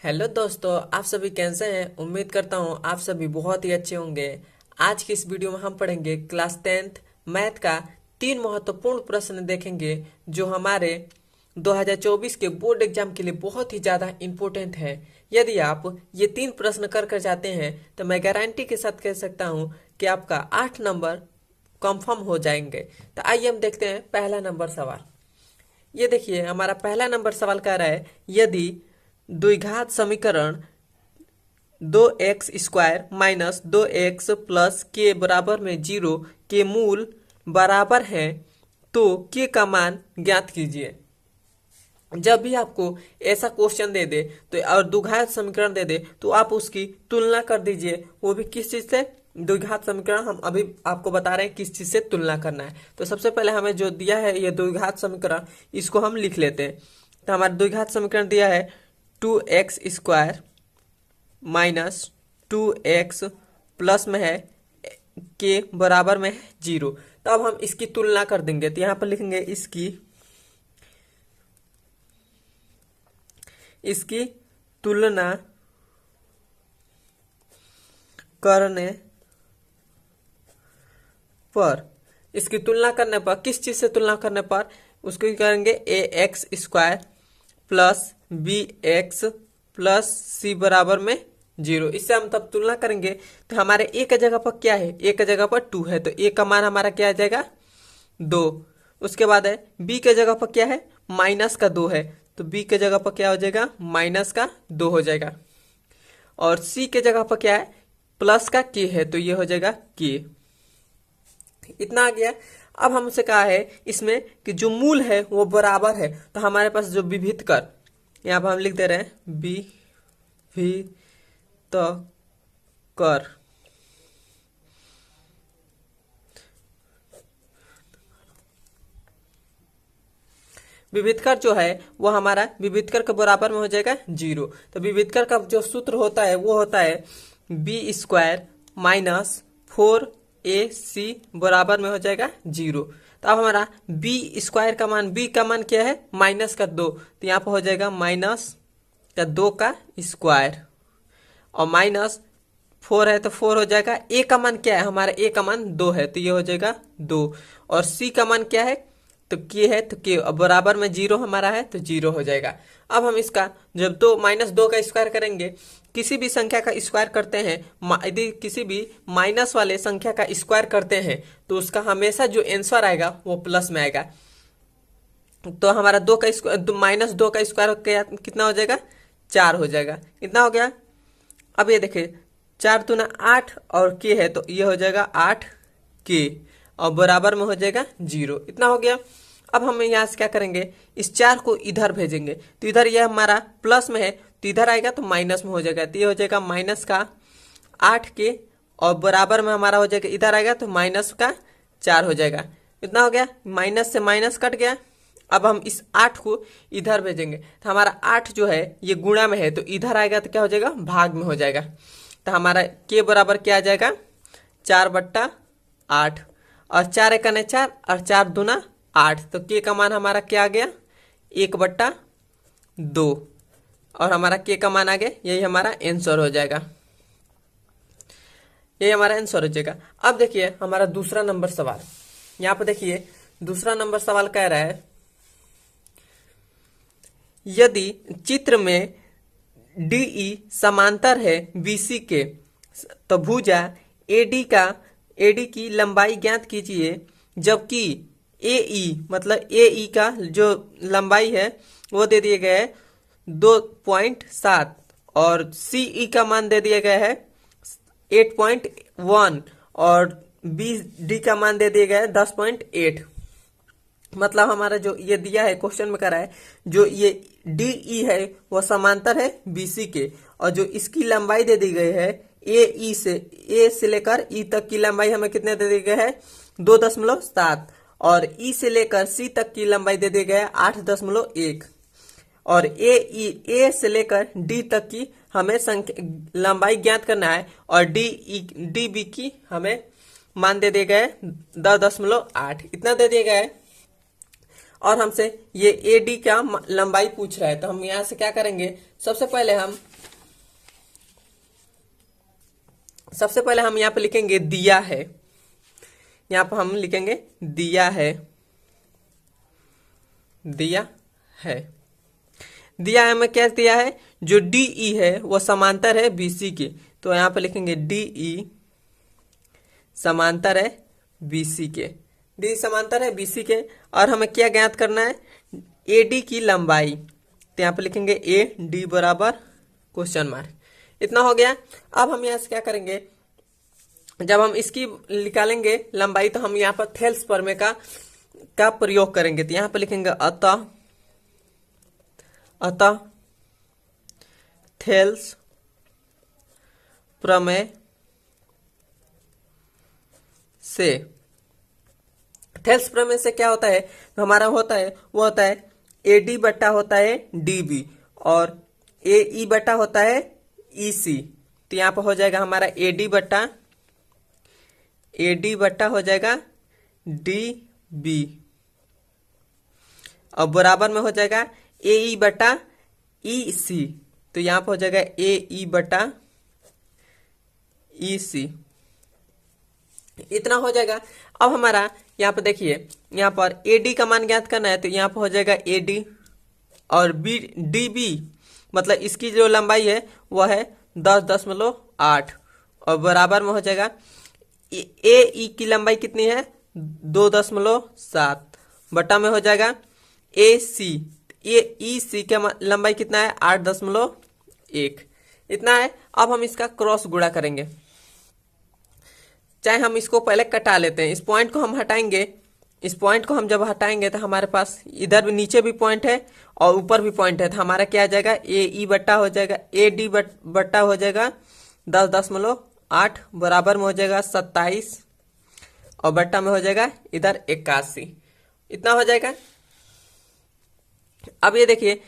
Hello दोस्तों, आप सभी कैसे हैं। उम्मीद करता हूं आप सभी बहुत ही अच्छे होंगे। आज की इस वीडियो में हम पढ़ेंगे क्लास 10th मैथ का 3 महत्वपूर्ण प्रश्न देखेंगे जो हमारे 2024 के बोर्ड एग्जाम के लिए बहुत ही ज़्यादा इम्पोर्टेंट है। यदि आप ये 3 प्रश्न कर कर जाते हैं तो मैं गारंटी के साथ कह सकता हूं कि आपका 8 नंबर कंफर्म हो जाएंगे। तो आइए हम देखते हैं पहला नंबर सवाल। ये देखिए, हमारा पहला नंबर सवाल कह रहा है यदि द्विघात समीकरण 2x² माइनस 2x प्लस के बराबर में 0 के मूल बराबर हैं तो के का मान ज्ञात कीजिए। जब भी आपको ऐसा क्वेश्चन दे दे तो और द्विघात समीकरण दे दे तो आप उसकी तुलना कर दीजिए। वो भी किस चीज से? द्विघात समीकरण हम अभी आपको बता रहे हैं किस चीज से तुलना करना है। तो सबसे पहले हमें जो दिया है ये द्विघात समीकरण, इसको हम लिख लेते हैं। तो हमारा द्विघात समीकरण दिया है 2x² माइनस 2x प्लस में है के बराबर में है 0। तो अब हम इसकी तुलना कर देंगे। तो यहाँ पर लिखेंगे इसकी तुलना करने पर, इसकी तुलना करने पर किस चीज से तुलना करने पर उसको करेंगे ax² plus bx plus c बराबर में 0। इससे हम तब तुलना करेंगे तो हमारे a के जगह पर क्या है? a के जगह पर 2 है तो a का मान हमारा क्या आ जाएगा? 2। उसके बाद है b के जगह पर क्या है? माइनस का 2 है तो b के जगह पर क्या हो जाएगा? माइनस का 2 हो जाएगा। और c के जगह पर क्या है? प्लस का k है तो ये हो जाएगा k। इतना आ गया। अब हमसे कहा है इसमें कि जो मूल है वो बराबर है। तो हमारे पास जो विभिन्न कर, यहाँ पर हम लिख दे रहे हैं विभिन्न कर। विविधकर जो है वो हमारा विविधकर के बराबर में हो जाएगा 0। तो विविधकर का जो सूत्र होता है वो होता है b² माइनस 4ac बराबर में हो जाएगा 0। तो अब हमारा b² का मान, b का मान क्या है? माइनस का 2। तो यहाँ पर हो जाएगा माइनस का 2 का स्क्वायर और माइनस 4 है तो 4 हो जाएगा। a का मान क्या है? हमारा a का मान 2 है तो ये हो जाएगा 2। और c का मान क्या है? तो k है तो k बराबर में 0 हमारा है तो 0 हो जाएगा। अब हम इसका जब -2 का स्क्वायर करेंगे, किसी भी संख्या का स्क्वायर करते हैं, यदि किसी भी माइनस वाले संख्या का स्क्वायर करते हैं तो उसका हमेशा जो आंसर आएगा वो प्लस में आएगा। तो हमारा -2 का स्क्वायर कितना हो जाएगा? 4 हो जाएगा। इतना हो गया। अब ये देखिए 4 दूना 8 और k है तो ये हो जाएगा 8k और बराबर में हो जाएगा 0। इतना हो गया। अब हम यहाँ से क्या करेंगे? इस 4 को इधर भेजेंगे तो इधर यह हमारा प्लस में है तो इधर आएगा तो माइनस में हो जाएगा। तो ये हो जाएगा माइनस का 8k और बराबर में हमारा हो जाएगा, इधर आएगा तो माइनस का 4 हो जाएगा। इतना हो गया। माइनस से माइनस कट गया। अब हम इस 8 को इधर भेजेंगे तो हमारा 8 जो है ये गुणा में है तो इधर आएगा तो क्या हो जाएगा? भाग में हो जाएगा। तो हमारा k बराबर क्या आ जाएगा? 4/8 और 4 एकने 4 और 4 दूना 8 तो k का मान हमारा क्या आ गया? 1/2 और हमारा k का मान आ गया। यही हमारा आंसर हो जाएगा। यही हमारा आंसर हो जाएगा। अब देखिए हमारा दूसरा नंबर सवाल। यहाँ पर देखिए दूसरा नंबर सवाल कह रहा है यदि चित्र में DE समांतर है BC के तो भुजा AD की लंबाई ज्ञात कीजिए। जबकि AE मतलब AE का जो लंबाई है वो दे दिया गया है 2.7 और CE का मान दे दिया गया है 8.1 और BD का मान दे दिया गया है 10.8। मतलब हमारा जो ये दिया है क्वेश्चन में करा है जो ये DE है वो समांतर है BC के और जो इसकी लंबाई दे दी गई है A से लेकर E तक की लंबाई हमें कितने दे दी गई है? 2.7 और E से लेकर C तक की लंबाई दे दी गई है 8.1 और A से लेकर D तक की हमें लंबाई ज्ञात करना है और DB की हमें मान दे दिए गए 10.8। इतना दे दिया गया है। और हमसे ये AD का लंबाई पूछ रहा है तो हम यहाँ से क्या करेंगे? सबसे पहले हम सबसे पहले हम यहाँ पे लिखेंगे दिया है, यहाँ पर हम लिखेंगे दिया है, दिया है। दिया है, हमें क्या दिया है, जो DE है वो समांतर है BC के, तो यहाँ पे लिखेंगे DE समांतर है BC के, DE समांतर है BC के। और हमें क्या ज्ञात करना है, AD की लंबाई, तो यहाँ पे लिखेंगे AD बराबर क्वेश्चन मार्क। इतना हो गया। अब हम यहाँ से क्या करेंगे, जब हम इसकी निकालेंगे लंबाई तो हम यहाँ पर थेल्स प्रमेय का प्रयोग करेंगे। तो यहाँ पर लिखेंगे अतः थेल्स प्रमेय से, थेल्स प्रमेय से क्या होता है, तो हमारा होता है वो होता है AD बट्टा होता है DB और AE बट्टा होता है EC। तो यहाँ पर हो जाएगा हमारा AD बट्टा हो जाएगा DB और बराबर में हो जाएगा AE बट्टा EC। तो यहाँ पर हो जाएगा AE बट्टा EC, इतना हो जाएगा। अब हमारा यहाँ पर देखिए, यहाँ पर AD का मान ज्ञात करना है, तो यहाँ पर हो जाएगा AD और DB मतलब इसकी जो लंबाई है वह है 10.8 और बराबर में हो जाएगा AE की लंबाई कितनी है 2.7 बटा में हो जाएगा AC, EC का लंबाई कितना है 8.1, इतना है। अब हम इसका क्रॉस गुणा करेंगे, चाहे हम इसको पहले कटा लेते हैं, इस पॉइंट को हम हटाएंगे, इस पॉइंट को हम जब हटाएंगे तो हमारे पास इधर भी नीचे भी पॉइंट है और ऊपर भी पॉइंट है, तो हमारा क्या आ जाएगा AE बट्टा हो जाएगा AD बट्टा हो जाएगा 10.8 बराबर में हो जाएगा 27 और बट्टा में हो जाएगा इधर 81, इतना हो जाएगा। अब ये देखिए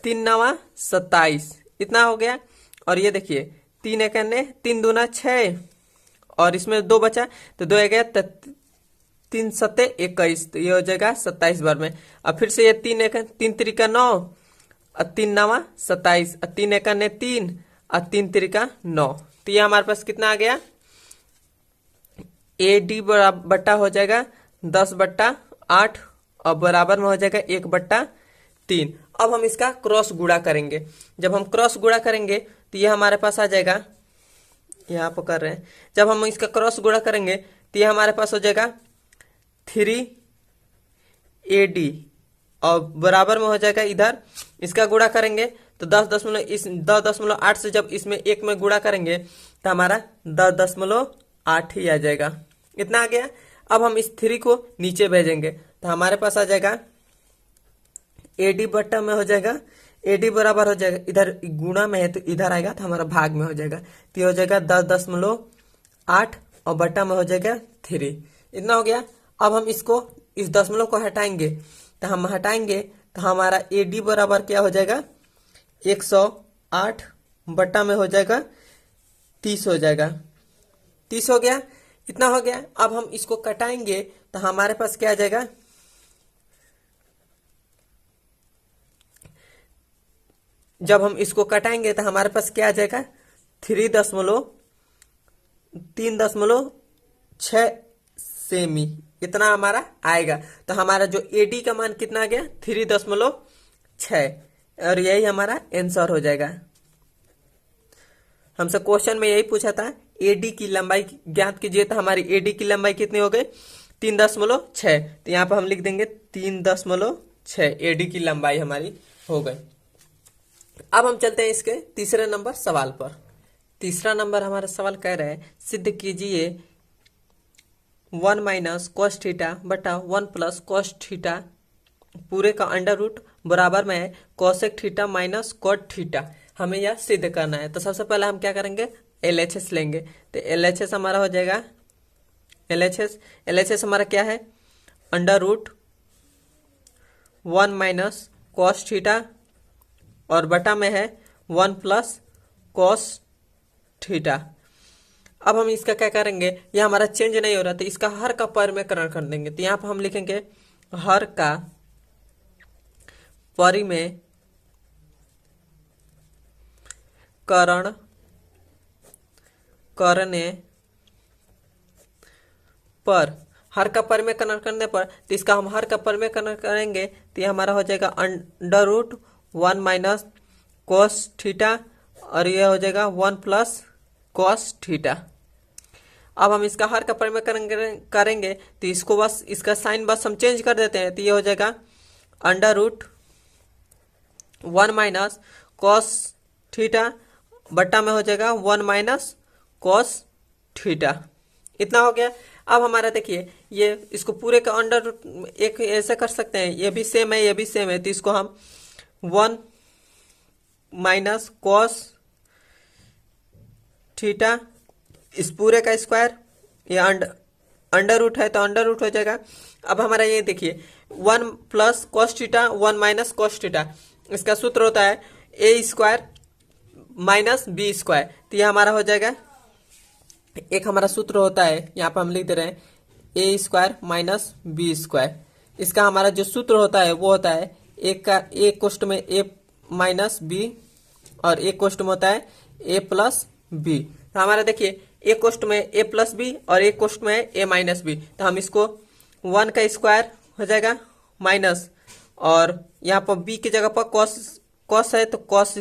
3 9 27 इतना हो गया और ये देखिए 3 1 3 2 6 और इसमें 2 बचा तो 2 गया 3 7 21, तो ये हो जाएगा 27 बार में। अब फिर से ये 3 1 3 3 9 और 3 9 27 और 3 1 3 और 3 3 9, तो ये हमारे पास कितना आ गया AD बट्टा हो जाएगा 10/8 और बराबर में हो जाएगा 1/3। अब हम इसका क्रॉस गुणा करेंगे, जब हम क्रॉस गुणा करेंगे तो ये हमारे पास आ जाएगा, यहाँ पर कर रहे हैं, जब हम इसका क्रॉस गुणा करेंगे तो ये हमारे पास हो जाएगा 3AD और बराबर में हो जाएगा इधर इसका गुणा करेंगे तो 10.8 से जब इसमें 1 में गुणा करेंगे तो हमारा 10.8 ही आ जाएगा, इतना आ गया। अब हम इस 3 को नीचे भेजेंगे तो हमारे पास आ जाएगा AD बट्टा में हो जाएगा AD बराबर हो जाएगा, इधर गुणा में है तो इधर आएगा तो हमारा भाग में हो जाएगा, तो ये हो जाएगा 10.8 और बट्टा में हो जाएगा 3, इतना हो गया। अब हम इसको इस दशमलव को हटाएंगे तो हम हटाएंगे तो हमारा AD बराबर क्या हो जाएगा 108 बट्टा में हो जाएगा 30 हो जाएगा, 30 हो गया, इतना हो गया। अब हम इसको कटाएंगे तो हमारे पास क्या आ जाएगा, जब हम इसको कटाएंगे तो हमारे पास क्या आ जाएगा 3.6 सेमी, इतना हमारा आएगा। तो हमारा जो AD का मान कितना आ गया 3.6 और यही हमारा आंसर हो जाएगा। हमसे क्वेश्चन में यही पूछा था AD की लंबाई ज्ञात कीजिए, तो हमारी AD की लंबाई कितनी हो गई 3.6, तो यहाँ पर हम लिख देंगे 3.6 AD की लंबाई हमारी हो गई। अब हम चलते हैं इसके तीसरे नंबर सवाल पर। तीसरा नंबर हमारा सवाल कह रहा है सिद्ध कीजिए 1 माइनस कॉस थीटा बटा 1 प्लस कॉस थीटा पूरे का अंडर रूट बराबर में है cosec theta minus cot theta, हमें यह सिद्ध करना है। तो सबसे पहले हम क्या करेंगे LHS लेंगे, तो LHS हमारा हो जाएगा LHS हमारा क्या है under root 1 minus cos theta और बटा में है 1 प्लस कॉस थीटा। अब हम इसका क्या करेंगे, यह हमारा चेंज नहीं हो रहा तो इसका हर का परिमेयकरण कर देंगे, तो यहाँ पर हम लिखेंगे हर का परिमेयकरण करने पर, हर का पर में कन्वर्ट करने पर, तो इसका हम हर का पर में कन्वर्ट करेंगे तो ये हमारा हो जाएगा under root 1 minus cos theta, और ये हो जाएगा 1 प्लस कॉस थीटा। अब हम इसका हर का पर में करेंगे तो इसको बस, इसका साइन बस हम चेंज कर देते हैं, तो ये हो जाएगा under root 1 minus cos theta बट्टा में हो जाएगा 1 माइनस कॉस थीटा। इतना हो गया। अब हमारा देखिए ये, इसको पूरे का अंडर रूट एक ऐसे कर सकते हैं, ये भी सेम है ये भी सेम है, तो इसको हम 1 माइनस कॉस थीटा इस पूरे का स्क्वायर, ये अंडर रूट है तो अंडर रूट हो जाएगा। अब हमारा ये देखिए 1 plus cos theta 1 minus cos theta, इसका सूत्र होता है ए स्क्वायर माइनस बी स्क्वायर, तो ये हमारा हो जाएगा, एक हमारा सूत्र होता है यहाँ पर हम लिख दे रहे हैं ए स्क्वायर माइनस बी स्क्वायर। इसका हमारा जो सूत्र होता है वो होता है एक का ए कोष्ट में ए माइनस बी और एक कोष्ट में होता है ए प्लस बी। तो हमारा देखिए एक कोष्ट में ए प्लस बी और एक कोष्ट में ए माइनस बी, तो हम इसको 1 का स्क्वायर हो जाएगा माइनस, और यहाँ पर बी की जगह पर कॉस है तो कॉस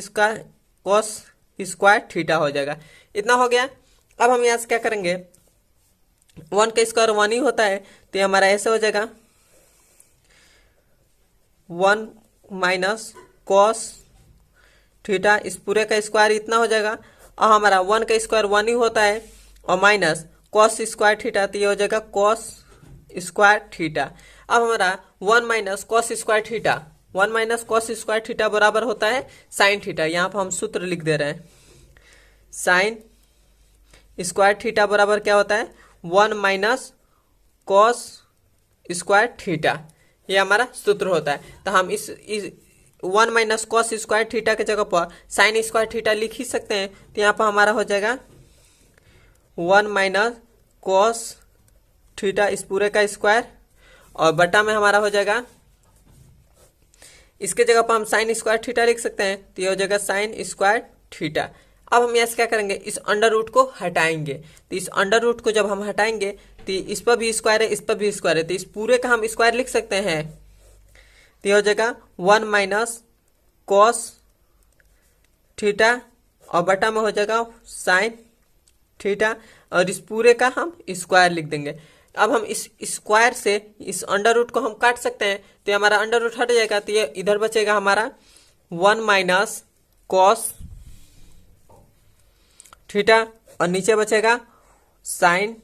स्क्वायर थीटा हो जाएगा। इतना हो गया। अब हम यहाँ से क्या करेंगे, 1 का स्क्वायर 1 ही होता है, तो ये हमारा ऐसे हो जाएगा 1 माइनस कॉस थीटा इस पूरे का स्क्वायर इतना हो जाएगा, और हमारा 1 का स्क्वायर 1 ही होता है और माइनस कॉस स्क्वायर थीटा, तो ये हो जाएगा कॉस स्क्वायर थीटा। अब हमारा 1 minus cos square theta, 1 minus cos square theta बराबर होता है साइन थीटा। यहाँ पर हम सूत्र लिख दे रहे हैं, साइन स्क्वायर थीटा बराबर क्या होता है 1 माइनस कॉस स्क्वायर थीटा, ये हमारा सूत्र होता है। तो हम इस 1 माइनस कॉस स्क्वायर थीटा के जगह पर साइन स्क्वायर थीटा लिख ही सकते हैं, तो यहाँ पर हमारा हो जाएगा 1 माइनस कॉस थीटा इस पूरे का स्क्वायर, और बटा में हमारा हो जाएगा, इसके जगह पर हम साइन स्क्वायर थीटा लिख सकते हैं, तो ये हो जाएगा साइन स्क्वायर थीटा। अब हम यहाँ से क्या करेंगे, इस अंडर रूट को हटाएंगे, तो इस अंडर रूट को जब हम हटाएंगे तो इस पर भी स्क्वायर है इस पर भी स्क्वायर है, तो इस पूरे का हम स्क्वायर लिख सकते हैं, तो ये हो जाएगा 1 माइनस कॉस थीटा और बटा में हो जाएगा साइन थीटा, और इस पूरे का हम स्क्वायर लिख देंगे। अब हम इस स्क्वायर से इस अंडर रूट को हम काट सकते हैं, तो हमारा अंडर रूट हट जाएगा, तो ये इधर बचेगा हमारा 1 माइनस कॉस थीटा और नीचे बचेगा साइन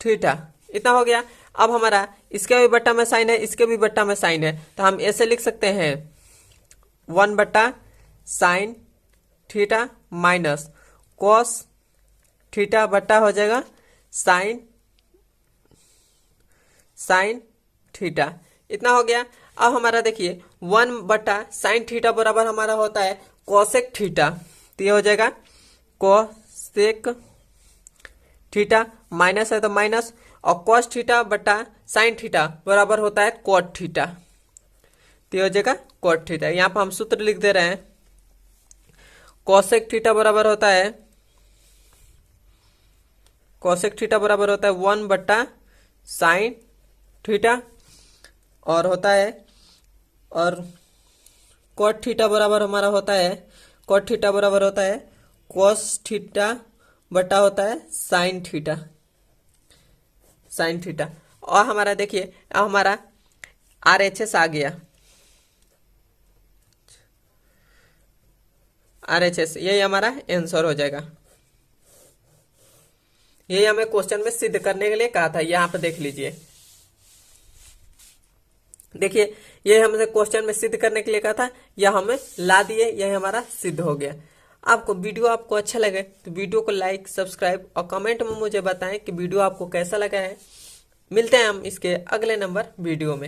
थीटा। इतना हो गया। अब हमारा इसके भी बट्टा में साइन है इसके भी बट्टा में साइन है, तो हम ऐसे लिख सकते हैं 1 बट्टा sine theta minus cos theta बट्टा हो जाएगा साइन थीटा। इतना हो गया। अब हमारा देखिए 1 बट्टा साइन थीटा बराबर हमारा होता है कोसेक थीटा, तो ये हो जाएगा कोसेक थीटा, माइनस है तो माइनस, और कॉस थीटा बट्टा साइन थीटा बराबर होता है कॉट थीटा, तो ये हो जाएगा कॉट थीटा। यहाँ पर हम सूत्र लिख दे रहे हैं, कोसेक थीटा बराबर होता है 1 बट्टा साइन थीटा, और होता है, और कॉट थीटा बराबर हमारा होता है, कॉट थीटा बराबर होता है कॉस थीटा बटा होता है साइन थीटा। और हमारा देखिए हमारा RHS आ गया, RHS यही हमारा आंसर हो जाएगा। यही हमें क्वेश्चन में सिद्ध करने के लिए कहा था, यहाँ पे देख लीजिए, देखिए ये हमसे क्वेश्चन में सिद्ध करने के लिए कहा था, यह हमें ला दिए, यह हमारा सिद्ध हो गया। आपको वीडियो अच्छा लगे तो वीडियो को लाइक सब्सक्राइब और कमेंट में मुझे बताएं कि वीडियो आपको कैसा लगा है। मिलते हैं हम इसके अगले नंबर वीडियो में।